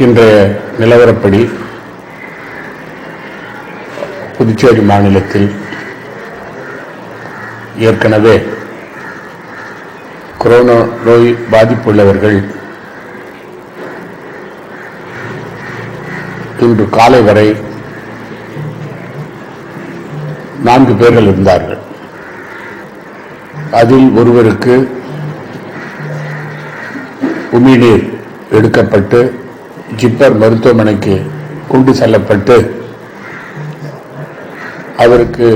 இன்றைய நிலவரப்படி புதுச்சேரி மாநிலத்தில் ஏற்கனவே கொரோனா நோய் பாதிப்புள்ளவர்கள் இன்று காலை வரை 4 பேர்கள் இருந்தார்கள். அதில் ஒருவருக்கு உமிழ்நீர் எடுக்கப்பட்டு ஜிப்மர் மருத்துவமனைக்கு கொண்டு செல்லப்பட்டு அவருக்கு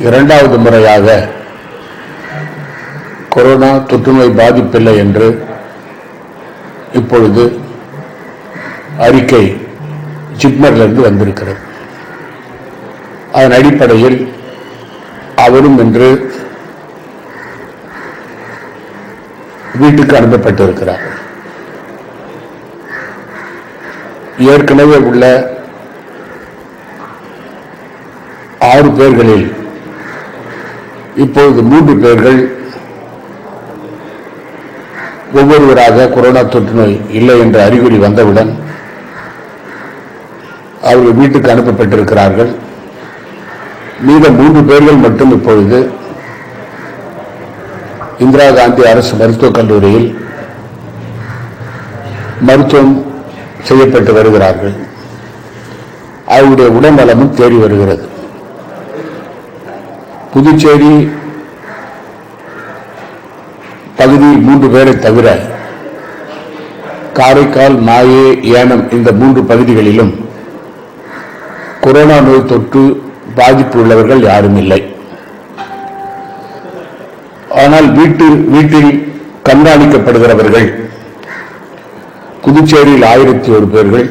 2வது முறையாக கொரோனா தொற்றுநோய் பாதிப்பில்லை என்று இப்பொழுது அறிக்கை ஜிப்மரிலிருந்து வந்திருக்கிறது. அதன் அடிப்படையில் அவரும் இன்று வீட்டுக்கு அனுப்பப்பட்டிருக்கிறார். ஏற்கனவே உள்ள 6 பேர்களில் இப்பொழுது 3 பேர்கள் ஒவ்வொருவராக கொரோனா தொற்று நோய் இல்லை என்ற அறிகுறி வந்தவுடன் அவர்கள் வீட்டுக்கு அனுப்பப்பட்டிருக்கிறார்கள். மீத 3 பேர்கள் மட்டும் இப்பொழுது இந்திரா காந்தி அரசு மருத்துவக் கல்லூரியில் மருத்துவம் செய்யப்பட்டு வருகிறார்கள். அவருடைய உடல்நலமும் தேறி வருகிறது. புதுச்சேரி பகுதியில் 3 பேரை தவிர காரைக்கால், மாயே, ஏனம் இந்த 3 பகுதிகளிலும் கொரோனா நோய் தொற்று பாதிப்பு உள்ளவர்கள் யாரும் இல்லை. ஆனால் வீட்டில் கண்காணிக்கப்படுகிறவர்கள் புதுச்சேரியில் 1001 பேர்கள்,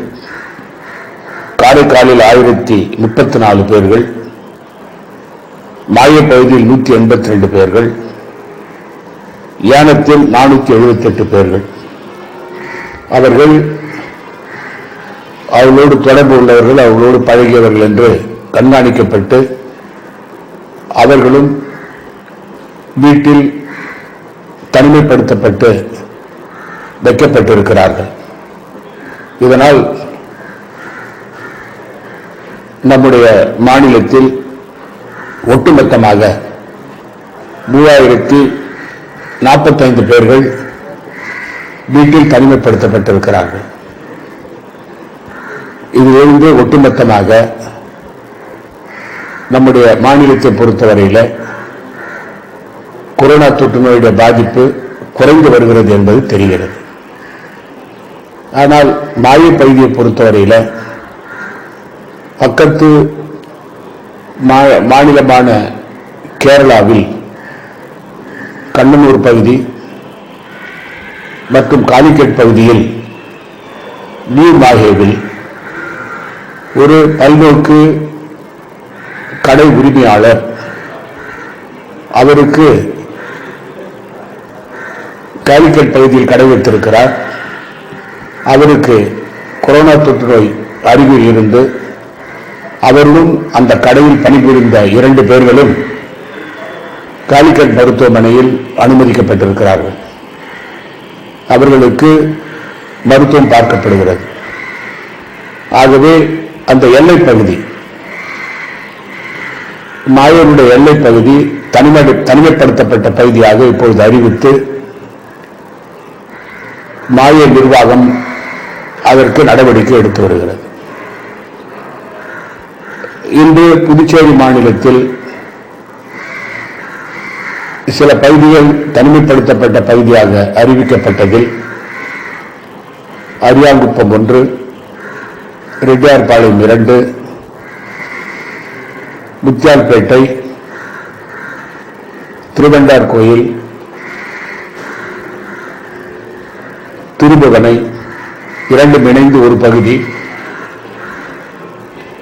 காரைக்காலில் 1034 பேர்கள், மாய பகுதியில் 182 பேர்கள், ஏனத்தில் 478 பேர்கள். அவர்கள் அவர்களோடு தொடர்பு உள்ளவர்கள், அவர்களோடு பழகியவர்கள் என்று கண்காணிக்கப்பட்டு அவர்களும் வீட்டில் தனிமைப்படுத்தப்பட்டு வைக்கப்பட்டிருக்கிறார்கள். இதனால் நம்முடைய மாநிலத்தில் ஒட்டுமொத்தமாக 3045 பேர்கள் வீட்டில் தனிமைப்படுத்தப்பட்டிருக்கிறார்கள். இதிலிருந்து ஒட்டுமொத்தமாக நம்முடைய மாநிலத்தை பொறுத்தவரையில் கொரோனா தொற்று நோயுடைய பாதிப்பு குறைந்து வருகிறது என்பது தெரிகிறது. ஆனால் மாய பகுதியை பொறுத்தவரையில் பக்கத்து மாநிலமான கேரளாவில் கண்ணனூர் பகுதி மற்றும் காலிக்கட் பகுதியில் நியூ மாஹேவில் ஒரு பல்நோக்கு கடை உரிமையாளர் அவருக்கு காலிக்கட் பகுதியில் கடை வைத்திருக்கிறார். அவருக்கு கொரோனா தொற்று நோய் அறிகுறி இருந்து அவர்களும் அந்த கடையில் பணிபுரிந்த 2 பேர்களும் காலிக்கட் மருத்துவமனையில் அனுமதிக்கப்பட்டிருக்கிறார்கள். அவர்களுக்கு மருத்துவம் பார்க்கப்படுகிறது. ஆகவே அந்த எல்லை பகுதி, மாயோனுடைய எல்லை பகுதி தனிமைப்படுத்தப்பட்ட பகுதியாக இப்பொழுது அறிவித்து மாய நிர்வாகம் அதற்கு நடவடிக்கை எடுத்து வருகிறது. இன்று புதுச்சேரி மாநிலத்தில் சில பகுதிகள் தனிமைப்படுத்தப்பட்ட பகுதியாக அறிவிக்கப்பட்டதில் அரியாங்குப்பம் 1, ரெட்டியார்பாளையம் 2, முத்தியால்பேட்டை, திருவண்டார் கோயில், திருபுவனை 2 இணைந்து ஒரு பகுதி,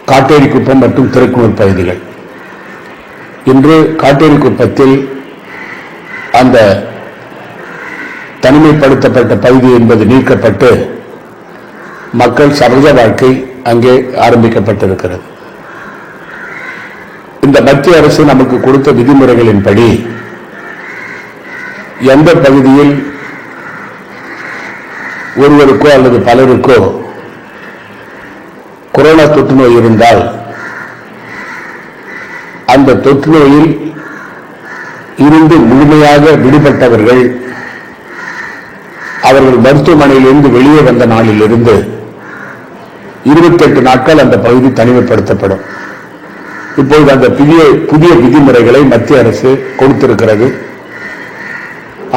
காட்டேரிக்குப்பம் மற்றும் திருக்குனூர் பகுதிகள். இன்று காட்டேரிக்குப்பத்தில் அந்த தனிமைப்படுத்தப்பட்ட பகுதி என்பது நீக்கப்பட்டு மக்கள் சகஜ வாழ்க்கை அங்கே ஆரம்பிக்கப்பட்டிருக்கிறது. இந்த மத்திய அரசு நமக்கு கொடுத்த விதிமுறைகளின்படி எந்த பகுதியில் ஒருவருக்கோ அல்லது பலருக்கோ கொரோனா தொற்று நோய் இருந்தால் அந்த தொற்று நோயில் இருந்து முழுமையாக விடுபட்டவர்கள் அவர்கள் மருத்துவமனையிலிருந்து வெளியே வந்த நாளிலிருந்து 28 நாட்கள் அந்த பகுதி தனிமைப்படுத்தப்படும். இப்போது அந்த புதிய விதிமுறைகளை மத்திய அரசு கொடுத்திருக்கிறது.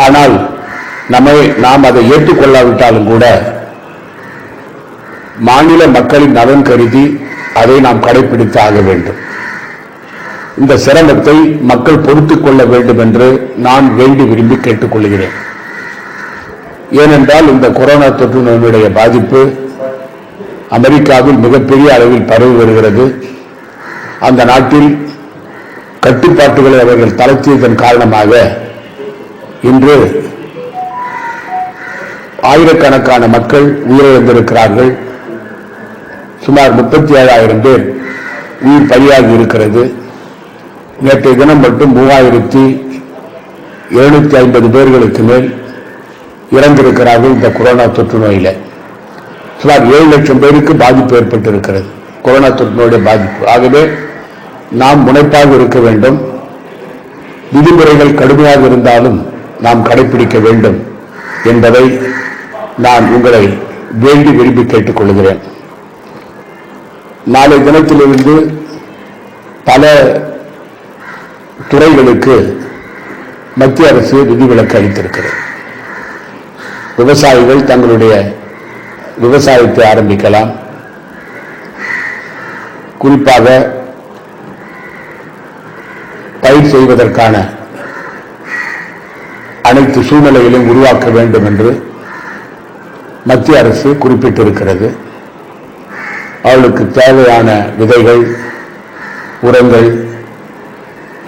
ஆனால் நாம் அதை ஏற்றுக்கொள்ளாவிட்டாலும் கூட மாநில மக்களின் நலன் கருதி அதை நாம் கடைபிடித்து ஆக வேண்டும். இந்த சிரமத்தை மக்கள் பொறுத்துக் கொள்ள வேண்டும் என்று நான் வேண்டி விரும்பி கேட்டுக்கொள்கிறேன். ஏனென்றால் இந்த கொரோனா தொற்று நோயுடைய பாதிப்பு அமெரிக்காவில் மிகப்பெரிய அளவில் பரவி வருகிறது. அந்த நாட்டில் கட்டுப்பாட்டுகளை அவர்கள் தளர்த்தியதன் காரணமாக இன்று ஆயிரக்கணக்கான மக்கள் உயிரிழந்திருக்கிறார்கள். சுமார் 37,000 பேர் உயிர் பலியாகி இருக்கிறது. நேற்றைய தினம் மட்டும் 3,750 பேர்களுக்கு மேல் இறந்திருக்கிறார்கள். இந்த கொரோனா தொற்று நோயில சுமார் 7 லட்சம் பேருக்கு பாதிப்பு ஏற்பட்டிருக்கிறது. கொரோனா தொற்று நோயுடைய பாதிப்பு. ஆகவே நாம் முனைப்பாக இருக்க வேண்டும். விதிமுறைகள் கடுமையாக இருந்தாலும் நாம் கடைபிடிக்க வேண்டும் என்பதை நான் உங்களை வேண்டி விரும்பி கேட்டுக் கொள்கிறேன். நாளை தினத்திலிருந்து பல துறைகளுக்கு மத்திய அரசு விதிவிலக்கு அளித்திருக்கிறது. விவசாயிகள் தங்களுடைய விவசாயத்தை ஆரம்பிக்கலாம். குறிப்பாக பயிர் செய்வதற்கான அனைத்து சூழ்நிலைகளையும் உருவாக்க வேண்டும் என்று மத்திய அரசு குறிப்பிட்டிருக்கிறது. அவர்களுக்கு தேவையான விதைகள், உரங்கள்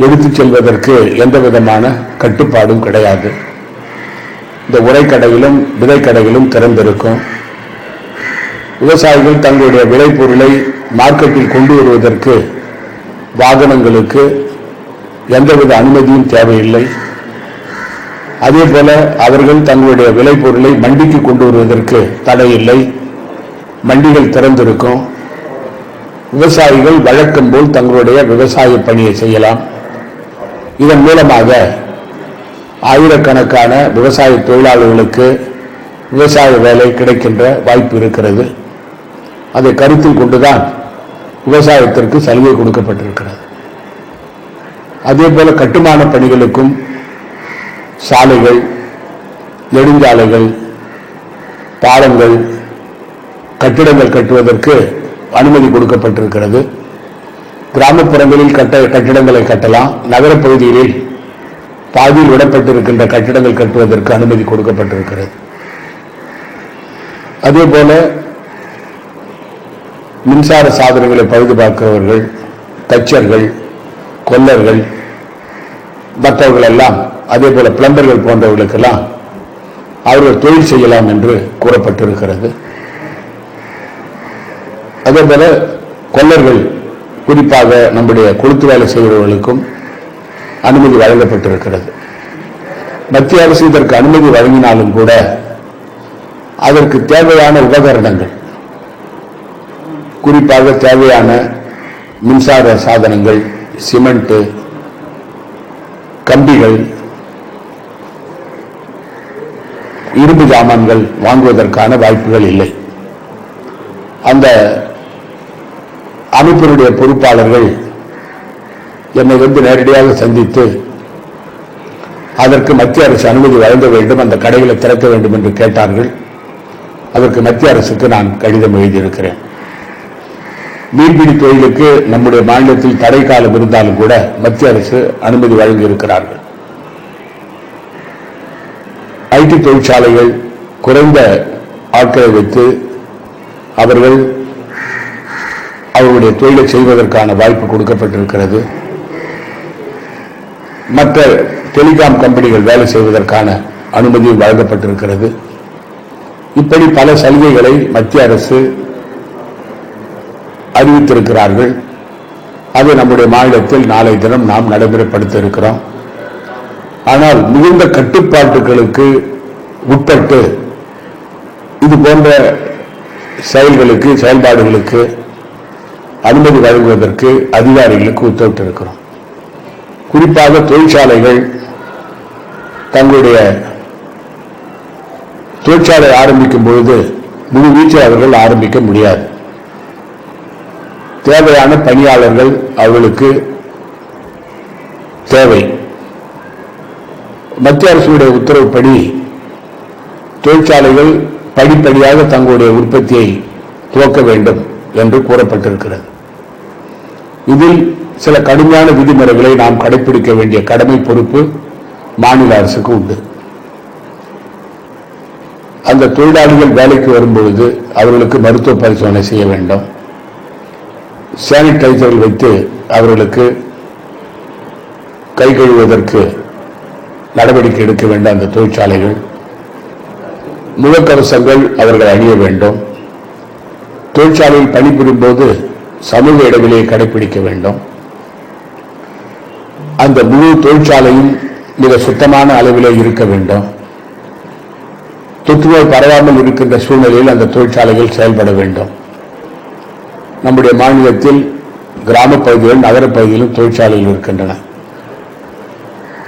எடுத்துச் செல்வதற்கு எந்த விதமான கட்டுப்பாடும் கிடையாது. இந்த உரைக்கடையிலும் விதைக்கடைகளும் திறந்திருக்கும். விவசாயிகள் தங்களுடைய விளைபொருளை மார்க்கெட்டில் கொண்டு வருவதற்கு வாகனங்களுக்கு எந்தவித அனுமதியும் தேவையில்லை. அதே போல அவர்கள் தங்களுடைய விளைபொருளை மண்டிக்கு கொண்டு வருவதற்கு தடை இல்லை. மண்டிகள் திறந்திருக்கும். விவசாயிகள் வழக்கம் போல் தங்களுடைய விவசாய பணியை செய்யலாம். இதன் மூலமாக ஆயிரக்கணக்கான விவசாய தொழிலாளர்களுக்கு விவசாய வேலை கிடைக்கின்ற வாய்ப்பு இருக்கிறது. அதை கருத்தில் கொண்டுதான் விவசாயத்திற்கு சலுகை கொடுக்கப்பட்டிருக்கிறது. அதே போல கட்டுமான பணிகளுக்கும் சாலைகள், நெடுஞ்சாலைகள், பாலங்கள், கட்டிடங்கள் கட்டுவதற்கு அனுமதி கொடுக்கப்பட்டிருக்கிறது. கிராமப்புறங்களில் கட்டிடங்களை கட்டலாம். நகரப்பகுதிகளில் பாதியில் விடப்பட்டிருக்கின்ற கட்டிடங்கள் கட்டுவதற்கு அனுமதி கொடுக்கப்பட்டிருக்கிறது. அதே போல மின்சார சாதனங்களை பழுது பார்க்கிறவர்கள், தச்சர்கள், கொல்லர்கள், மற்றவர்கள் எல்லாம், அதே போல பிளம்பர்கள் போன்றவர்களுக்கெல்லாம் அவர்கள் தொழில் செய்யலாம் என்று கூறப்பட்டிருக்கிறது. அதே போல கொல்லர்கள், குறிப்பாக நம்முடைய கொளுத்து வேலை செய்கிறவர்களுக்கும் அனுமதி வழங்கப்பட்டிருக்கிறது. மத்திய அரசு இதற்கு அனுமதி வழங்கினாலும் கூட அதற்கு தேவையான உபகரணங்கள், குறிப்பாக தேவையான மின்சார சாதனங்கள், சிமெண்ட், கம்பிகள், இரும்பு ஜாமான்கள் வாங்குவதற்கான வாய்ப்புகள் இல்லை. அந்த அமைப்பினுடைய பொறுப்பாளர்கள் என்னை நேரடியாக சந்தித்து அதற்கு மத்திய அரசு அனுமதி வழங்க வேண்டும், அந்த கடைகளை திறக்க வேண்டும் என்று கேட்டார்கள். அதற்கு மத்திய அரசுக்கு நான் கடிதம் எழுதியிருக்கிறேன். மீன்பிடி தொழிலுக்கு நம்முடைய மாநிலத்தில் தடை காலம் இருந்தாலும் கூட மத்திய அரசு அனுமதி வழங்கி இருக்கிறார்கள். ஐடி தொழிற்சாலைகள் குறைந்த ஆட்களை வைத்து அவர்கள் அவர்களுடைய தொழிலை செய்வதற்கான வாய்ப்பு கொடுக்கப்பட்டிருக்கிறது. மற்ற டெலிகாம் கம்பெனிகள் வேலை செய்வதற்கான அனுமதியும் வழங்கப்பட்டிருக்கிறது. இப்படி பல சலுகைகளை மத்திய அரசு அறிவித்திருக்கிறார்கள். அது நம்முடைய மாநிலத்தில் நாளை தினம் நாம் நடைமுறைப்படுத்த இருக்கிறோம். ஆனால் மிகுந்த கட்டுப்பாட்டுகளுக்கு உட்பட்டு இது போன்ற செயல்பாடுகளுக்கு அனுமதி வழங்குவதற்கு அதிகாரிகளுக்கு உத்தரவிட்டிருக்கிறோம். குறிப்பாக தொழிற்சாலைகள் தங்களுடைய தொழிற்சாலை ஆரம்பிக்கும் பொழுது முழு வீச்சில் அவர்கள் ஆரம்பிக்க முடியாது. தேவையான பணியாளர்கள் அவர்களுக்கு தேவை. மத்திய அரசுடைய உத்தரவுப்படி தொழிற்சாலைகள் படிப்படியாக தங்களுடைய உற்பத்தியை துவக்க வேண்டும் என்று கூறப்பட்டிருக்கிறது. இதில் சில கடுமையான விதிமுறைகளை நாம் கடைபிடிக்க வேண்டிய கடமை பொறுப்பு மாநில அரசுக்கு உண்டு. அந்த தொழிலாளிகள் வேலைக்கு வரும்பொழுது அவர்களுக்கு மருத்துவ பரிசோதனை செய்ய வேண்டும். சானிடைசர்கள் வைத்து அவர்களுக்கு கை கழுவுவதற்கு நடவடிக்கை எடுக்க வேண்டும். அந்த தொழிற்சாலைகள் முகக்கவசங்கள் அவர்கள் அணிய வேண்டும். தொழிற்சாலையில் பணிபுரியும் போது சமூக இடைவெளியை கடைபிடிக்க வேண்டும். அந்த முழு தொழிற்சாலையும் மிக சுத்தமான அளவிலே இருக்க வேண்டும். தொற்றுநோய் பரவாமல் இருக்கின்ற சூழ்நிலையில் அந்த தொழிற்சாலைகள் செயல்பட வேண்டும். நம்முடைய மாநிலத்தில் கிராம பகுதிகள் நகரப் பகுதியிலும் தொழிற்சாலைகள் இருக்கின்றன.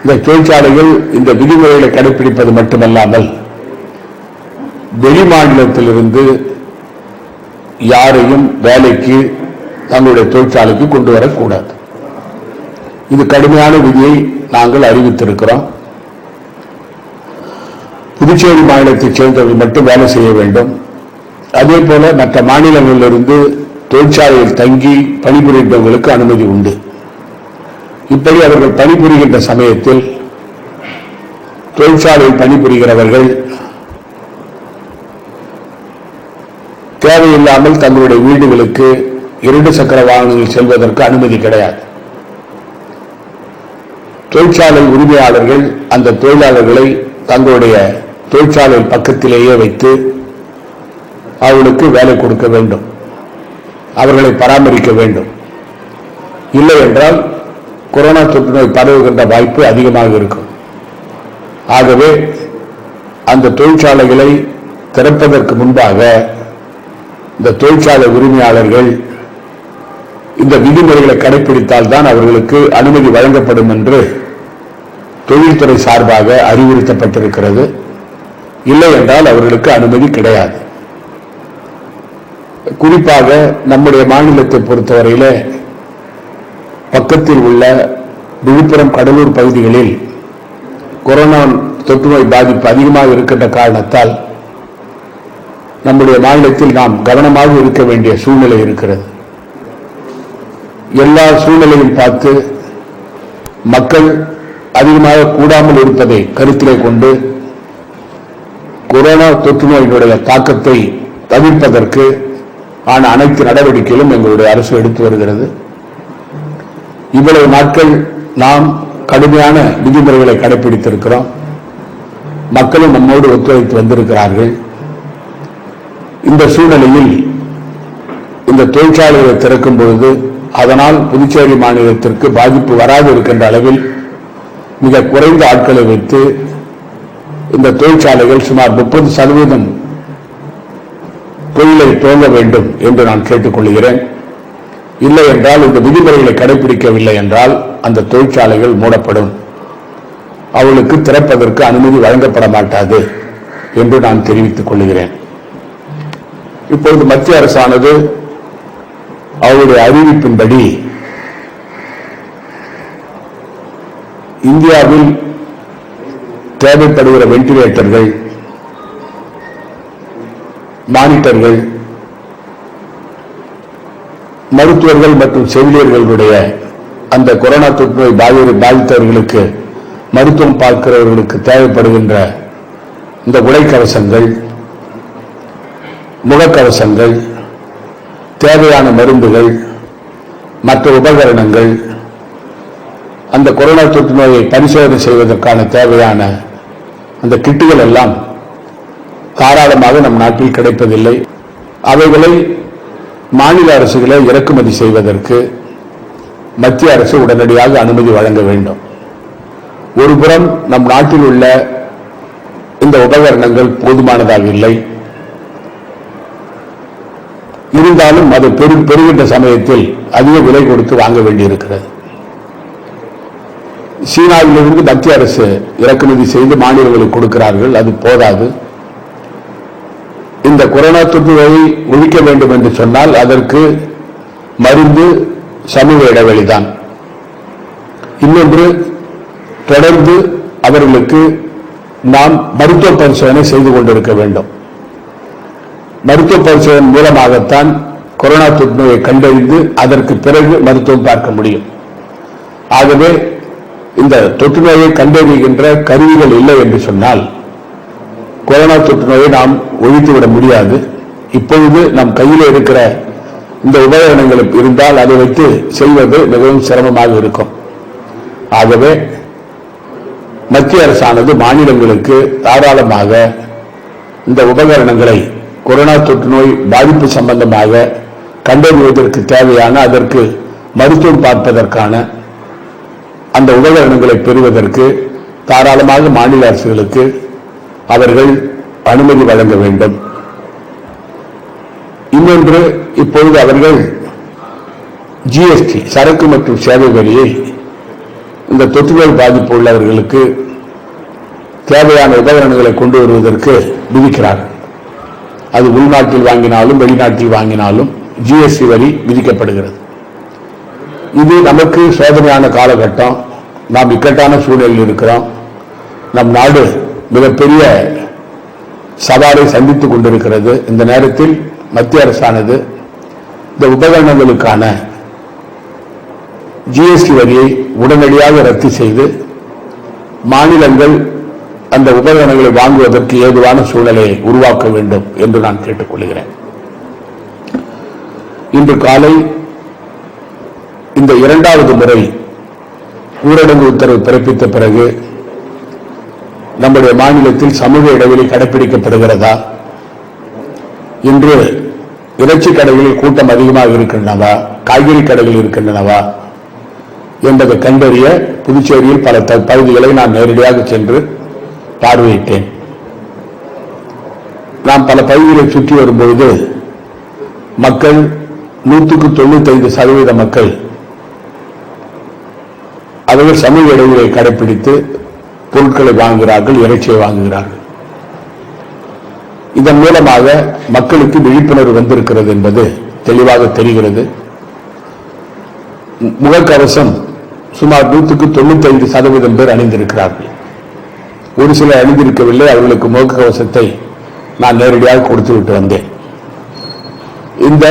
இந்த தொழிற்சாலைகள் இந்த விதிமுறைகளை கடைபிடிப்பது மட்டுமல்லாமல் வெளி மாநிலத்திலிருந்து யாரையும் வேலைக்கு தங்களுடைய தொழிற்சாலைக்கு கொண்டு வரக்கூடாது. இது கடுமையான விதியை நாங்கள் அறிவித்திருக்கிறோம். புதுச்சேரி மாநிலத்தைச் சேர்ந்தவர்கள் மட்டும் வேலை செய்ய வேண்டும். அதே போல மற்ற மாநிலங்களிலிருந்து தொழிற்சாலையில் தங்கி பணிபுரிந்தவர்களுக்கு அனுமதி உண்டு. இப்படி அவர்கள் பணிபுரிகின்ற சமயத்தில் தொழிற்சாலையில் பணிபுரிகிறவர்கள் தேவையில்லாமல் தங்களுடைய வீடுகளுக்கு 2 சக்கர வாகனங்கள் செல்வதற்கு அனுமதி கிடையாது. தொழிற்சாலை உரிமையாளர்கள் அந்த தொழிலாளர்களை தங்களுடைய தொழிற்சாலை பக்கத்திலேயே வைத்து அவர்களுக்கு வேலை கொடுக்க வேண்டும், அவர்களை பராமரிக்க வேண்டும். இல்லை என்றால் கொரோனா தொற்று நோய் பரவுகின்ற வாய்ப்பு அதிகமாக இருக்கும். ஆகவே அந்த தொழிற்சாலைகளை திறப்பதற்கு முன்பாக இந்த தொழிற்சாலை உரிமையாளர்கள் இந்த விதிமுறைகளை கடைபிடித்தால் தான் அவர்களுக்கு அனுமதி வழங்கப்படும் என்று தொழில்துறை சார்பாக அறிவுறுத்தப்பட்டிருக்கிறது. இல்லை என்றால் அவர்களுக்கு அனுமதி கிடையாது. குறிப்பாக நம்முடைய மாநிலத்தை பொறுத்தவரையிலே பக்கத்தில் உள்ள விழுப்புரம், கடலூர் பகுதிகளில் கொரோனா தொற்று நோய் பாதிப்பு அதிகமாக இருக்கின்ற காரணத்தால் நம்முடைய மாநிலத்தில் நாம் கவனமாக இருக்க வேண்டிய சூழ்நிலை இருக்கிறது. எல்லா சூழ்நிலையும் பார்த்து மக்கள் அதிகமாக கூடாமல் இருப்பதை கருத்திலே கொண்டு கொரோனா தொற்று நோயினுடைய தாக்கத்தை தவிர்ப்பதற்கு ஆன அனைத்து நடவடிக்கைகளும் எங்களுடைய அரசு எடுத்து வருகிறது. இவ்வளவு நாட்கள் நாம் கடுமையான விதிமுறைகளை கடைபிடித்திருக்கிறோம். மக்களும் நம்மோடு ஒத்துழைத்து வந்திருக்கிறார்கள். இந்த சூழ்நிலையில் இந்த தொழிற்சாலைகளை திறக்கும் பொழுது அதனால் புதுச்சேரி மாநிலத்திற்கு பாதிப்பு வராது இருக்கின்ற அளவில் மிக குறைந்த ஆட்களை வைத்து இந்த தொழிற்சாலைகள் சுமார் 30% தொழிலை துவங்க வேண்டும் என்று நான் கேட்டுக்கொள்கிறேன். இல்லை என்றால் இந்த விதிமுறைகளை கடைபிடிக்கவில்லை என்றால் அந்த தொழிற்சாலைகள் மூடப்படும், அவர்களுக்கு திறப்பதற்கு அனுமதி வழங்கப்பட மாட்டாது என்று நான் தெரிவித்துக் கொள்கிறேன். இப்பொழுது மத்திய அரசானது அவருடைய அறிவிப்பின்படி இந்தியாவில் தேவைப்படுகிற வெண்டிலேட்டர்கள், மானிட்டர்கள், மருத்துவர்கள் மற்றும் செவிலியர்களுடைய அந்த கொரோனா தொற்று நோய் பாதித்தவர்களுக்கு மருத்துவம் பார்க்கிறவர்களுக்கு தேவைப்படுகின்ற இந்த உடைக்கவசங்கள், முகக்கவசங்கள், தேவையான மருந்துகள், மற்ற உபகரணங்கள், அந்த கொரோனா தொற்று நோயை பரிசோதனை செய்வதற்கான தேவையான அந்த கிட்டுகள் எல்லாம் தாராளமாக நம் நாட்டில் கிடைப்பதில்லை. அவைகளை மாநில அரசுகளை இறக்குமதி செய்வதற்கு மத்திய அரசு உடனடியாக அனுமதி வழங்க வேண்டும். ஒருபுறம் நம் நாட்டில் உள்ள இந்த உபகரணங்கள் போதுமானதாக இல்லை. இருந்தாலும் அது பெறுகின்ற சமயத்தில் அதிக விலை கொடுத்து வாங்க வேண்டியிருக்கிறது. சீனாவிலிருந்து மத்திய அரசு இறக்குமதி செய்து மாநிலங்களுக்கு கொடுக்கிறார்கள். அது போதாது. இந்த கொரோனா தொற்றுவை ஒழிக்க வேண்டும் என்று சொன்னால் அதற்கு மருந்து சமூக இடைவெளிதான். இன்னொன்று, தொடர்ந்து அவர்களுக்கு நாம் மருத்துவ பரிசோதனை செய்து கொண்டிருக்க வேண்டும். மருத்துவ பரிசோதனை மூலமாகத்தான் கொரோனா தொற்று நோயை கண்டறிந்து அதற்கு பிறகு மருத்துவம் பார்க்க முடியும். ஆகவே இந்த தொற்று நோயை கண்டறிகின்ற கருவிகள் இல்லை என்று சொன்னால் கொரோனா தொற்று நோயை நாம் ஒழித்துவிட முடியாது. இப்பொழுது நம் கையில் இருக்கிற இந்த உபகரணங்கள் இருந்தால் அதை வைத்து செய்வது மிகவும் சிரமமாக இருக்கும். ஆகவே மத்திய அரசானது மாநிலங்களுக்கு தாராளமாக இந்த உபகரணங்களை கொரோனா தொற்று நோய் பாதிப்பு சம்பந்தமாக கண்டறிவதற்கு தேவையான, அதற்கு மருத்துவம் பார்ப்பதற்கான அந்த உபகரணங்களை பெறுவதற்கு தாராளமாக மாநில அரசுகளுக்கு அவர்கள் அனுமதி வழங்க வேண்டும். இன்னொன்று, இப்பொழுது அவர்கள் ஜிஎஸ்டி சரக்கு மற்றும் சேவை வரியை இந்த தொற்று நோய் பாதிப்பு உள்ளவர்களுக்கு தேவையான உபகரணங்களை கொண்டு வருவதற்கு விதிக்கிறார்கள். அது உள்நாட்டில் வாங்கினாலும் வெளிநாட்டில் வாங்கினாலும் ஜிஎஸ்டி வரி விதிக்கப்படுகிறது. இது நமக்கு சோதனையான காலகட்டம். நாம் இக்கட்டான சூழலில் இருக்கிறோம். நம் நாடு மிகப்பெரிய சவாலை சந்தித்துக் கொண்டிருக்கிறது. இந்த நேரத்தில் மத்திய அரசானது இந்த உபகரணங்களுக்கான ஜிஎஸ்டி வரியை உடனடியாக ரத்து செய்து மாநிலங்கள் அந்த உபகரணங்களை வாங்குவதற்கு ஏதுவான சூழலை உருவாக்க வேண்டும் என்று நான் கேட்டுக்கொள்கிறேன். இன்று காலை இந்த இரண்டாவது முறை ஊரடங்கு உத்தரவு பிறப்பித்த பிறகு நம்முடைய மாநிலத்தில் சமூக இடைவெளி கடைபிடிக்கப்படுகிறதா, இன்று இறைச்சி கடைகளில் கூட்டம் அதிகமாக இருக்கின்றனவா, காய்கறி கடைகள் இருக்கின்றனவா என்பதை கண்டறிய புதுச்சேரியில் பல பகுதிகளை நான் நேரடியாக சென்று பார்வையிட்டேன். நாம் பல பகுதிகளை சுற்றி வரும்பொழுது மக்கள் 195% மக்கள் அவர்கள் சமூக இடைவெளியை கடைபிடித்து பொருட்களை வாங்குகிறார்கள், இறைச்சியை வாங்குகிறார்கள். இதன் மூலமாக மக்களுக்கு விழிப்புணர்வு வந்திருக்கிறது என்பது தெளிவாக தெரிகிறது. முகக்கவசம் சுமார் 195% பேர் அணிந்திருக்கிறார்கள். ஒரு சிலர் அணிந்திருக்கவில்லை. அவர்களுக்கு முகக்கவசத்தை நான் நேரடியாக கொடுத்து விட்டு வந்தேன். இந்த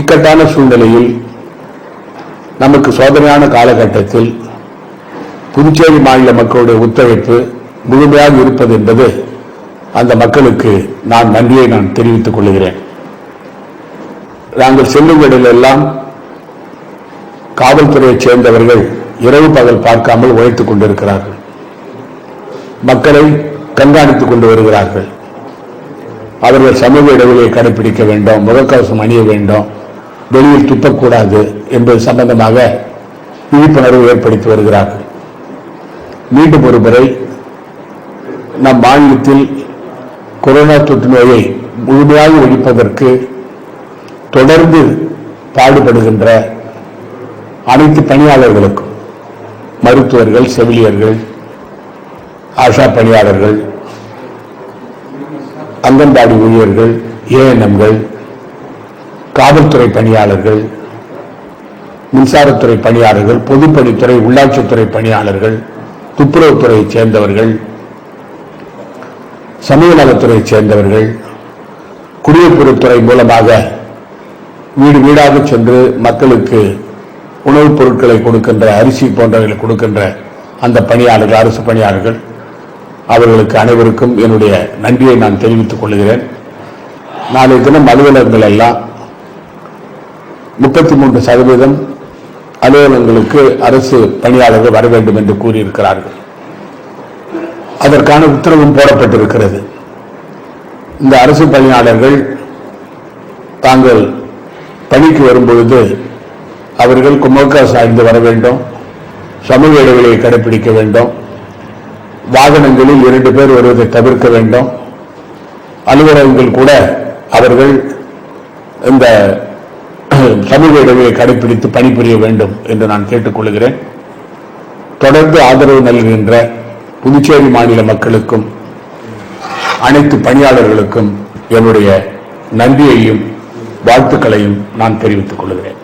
இக்கட்டான சூழ்நிலையில் நமக்கு சோதனையான காலகட்டத்தில் புதுச்சேரி மாநில மக்களுடைய ஒத்துழைப்பு முழுமையாக இருப்பது என்பது அந்த மக்களுக்கு நான் நன்றியை நான் தெரிவித்துக் கொள்கிறேன். நாங்கள் செல்லும் இடமெல்லாம் காவல்துறையைச் சேர்ந்தவர்கள் இரவு பகல் பார்க்காமல் உழைத்துக் கொண்டிருக்கிறார்கள். மக்களை கண்காணித்துக் கொண்டு வருகிறார்கள். அவர்கள் சமூக இடைவெளியை கடைபிடிக்க வேண்டும், முகக்கவசம் அணிய வேண்டும், வெளியில் துப்பக்கூடாது என்பது சம்பந்தமாக விழிப்புணர்வு ஏற்படுத்தி வருகிறார்கள். மீண்டும் ஒரு முறை நம் மாநிலத்தில் கொரோனா தொற்று நோயை முழுமையாக ஒழிப்பதற்கு தொடர்ந்து பாடுபடுகின்ற அனைத்து பணியாளர்களுக்கும், மருத்துவர்கள், செவிலியர்கள், ஆஷா பணியாளர்கள், அங்கன்வாடி ஊழியர்கள், ஏஎன்எம்கள், காவல்துறை பணியாளர்கள், மின்சாரத்துறை பணியாளர்கள், பொதுப்பணித்துறை, உள்ளாட்சித்துறை பணியாளர்கள், துப்புரவுத்துறையைச் சேர்ந்தவர்கள், சமூக நலத்துறையைச் சேர்ந்தவர்கள், குடியிருப்புத்துறை மூலமாக வீடு வீடாக சென்று மக்களுக்கு உணவுப் பொருட்களை கொடுக்கின்ற, அரிசி போன்றவர்களை கொடுக்கின்ற அந்த பணியாளர்கள், அரசு பணியாளர்கள், அவர்களுக்கு அனைவருக்கும் என்னுடைய நன்றியை நான் தெரிவித்துக் கொள்கிறேன். நாளை தினம் அலுவலகங்கள் எல்லாம் 33% அலுவலகங்களுக்கு அரசு பணியாளர்கள் வர வேண்டும் என்று கூறியிருக்கிறார்கள். அதற்கான உத்தரவும் போடப்பட்டிருக்கிறது. இந்த அரசு பணியாளர்கள் தாங்கள் பணிக்கு வரும்பொழுது அவர்கள் முகக்கவசம் அணிந்து வர வேண்டும், சமூக இடைவெளியை கடைபிடிக்க வேண்டும், வாகனங்களில் 2 பேர் வருவதை தவிர்க்க வேண்டும். அலுவலகங்கள் கூட அவர்கள் இந்த சமூக இடைவெளியை கடைபிடித்து பணிபுரிய வேண்டும் என்று நான் கேட்டுக்கொள்கிறேன். தொடர்ந்து ஆதரவு நல்கின்ற புதுச்சேரி மாநில மக்களுக்கும் அனைத்து பணியாளர்களுக்கும் என்னுடைய நன்றியையும் வாழ்த்துக்களையும் நான் தெரிவித்துக் கொள்கிறேன்.